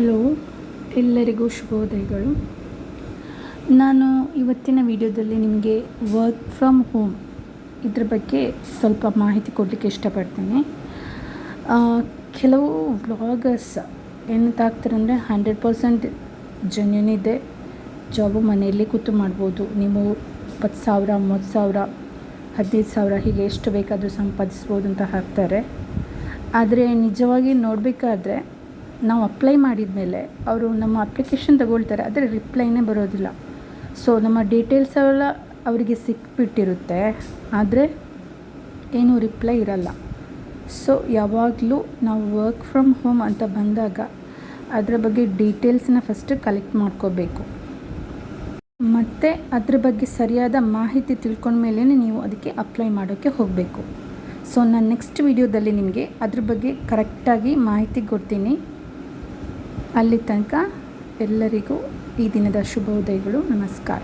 Hello, ಎಲ್ಲರಿಗೂ ಶುಭೋದಯಗಳು. ನಾನು ಇವತ್ತಿನ ವಿಡಿಯೋದಲ್ಲಿ ನಿಮಗೆ ವರ್ಕ್ ಫ್ರಮ್ ಹೋಮ್ ಇದ್ರ ಬಗ್ಗೆ ಸ್ವಲ್ಪ ಮಾಹಿತಿ ಕೊಡಲಿಕ್ಕೆ ಇಷ್ಟಪಡ್ತೀನಿ. ಕೆಲವು ವ್ಲಾಗರ್ಸ್ ಏನಂತಾಗ್ತಾರೆ ಅಂದರೆ 100% ಜೆನ್ಯೂನ್ ಇದೆ. ಜಾಬು ಮನೆಯಲ್ಲಿ ಕೂತು ಮಾಡ್ಬೋದು. ನೀವು 20,000, 30,000, 15,000 ಹೀಗೆ ಎಷ್ಟು ಬೇಕಾದರೂ ಸಂಪಾದಿಸ್ಬೋದು ಅಂತ ಹಾಕ್ತಾರೆ. ಆದರೆ ನಿಜವಾಗಿ ನೋಡಬೇಕಾದ್ರೆ ನಾವು ಅಪ್ಲೈ ಮಾಡಿದ ಮೇಲೆ ಅವರು ನಮ್ಮ ಅಪ್ಲಿಕೇಶನ್ ತಗೊಳ್ತಾರೆ, ಆದರೆ ರಿಪ್ಲೈನೇ ಬರೋದಿಲ್ಲ. ಸೊ ನಮ್ಮ ಡೀಟೇಲ್ಸ್ ಎಲ್ಲ ಅವರಿಗೆ ಸಿಕ್ಬಿಟ್ಟಿರುತ್ತೆ, ಆದರೆ ಏನೂ ರಿಪ್ಲೈ ಇರಲ್ಲ. ಸೊ ಯಾವಾಗಲೂ ನಾವು ವರ್ಕ್ ಫ್ರಮ್ ಹೋಮ್ ಅಂತ ಬಂದಾಗ ಅದರ ಬಗ್ಗೆ ಡೀಟೇಲ್ಸನ್ನ ಫಸ್ಟ್ ಕಲೆಕ್ಟ್ ಮಾಡ್ಕೋಬೇಕು. ಮತ್ತು ಅದ್ರ ಬಗ್ಗೆ ಸರಿಯಾದ ಮಾಹಿತಿ ತಿಳ್ಕೊಂಡ್ಮೇಲೆ ನೀವು ಅದಕ್ಕೆ ಅಪ್ಲೈ ಮಾಡೋಕ್ಕೆ ಹೋಗಬೇಕು. ಸೊ ನಾನು ನೆಕ್ಸ್ಟ್ ವಿಡಿಯೋದಲ್ಲಿ ನಿಮಗೆ ಅದ್ರ ಬಗ್ಗೆ ಕರೆಕ್ಟಾಗಿ ಮಾಹಿತಿ ಕೊಡ್ತೀನಿ. ಅಲ್ಲಿ ತನಕ ಎಲ್ಲರಿಗೂ ಈ ದಿನದ ಶುಭೋದಯಗಳು. ನಮಸ್ಕಾರ.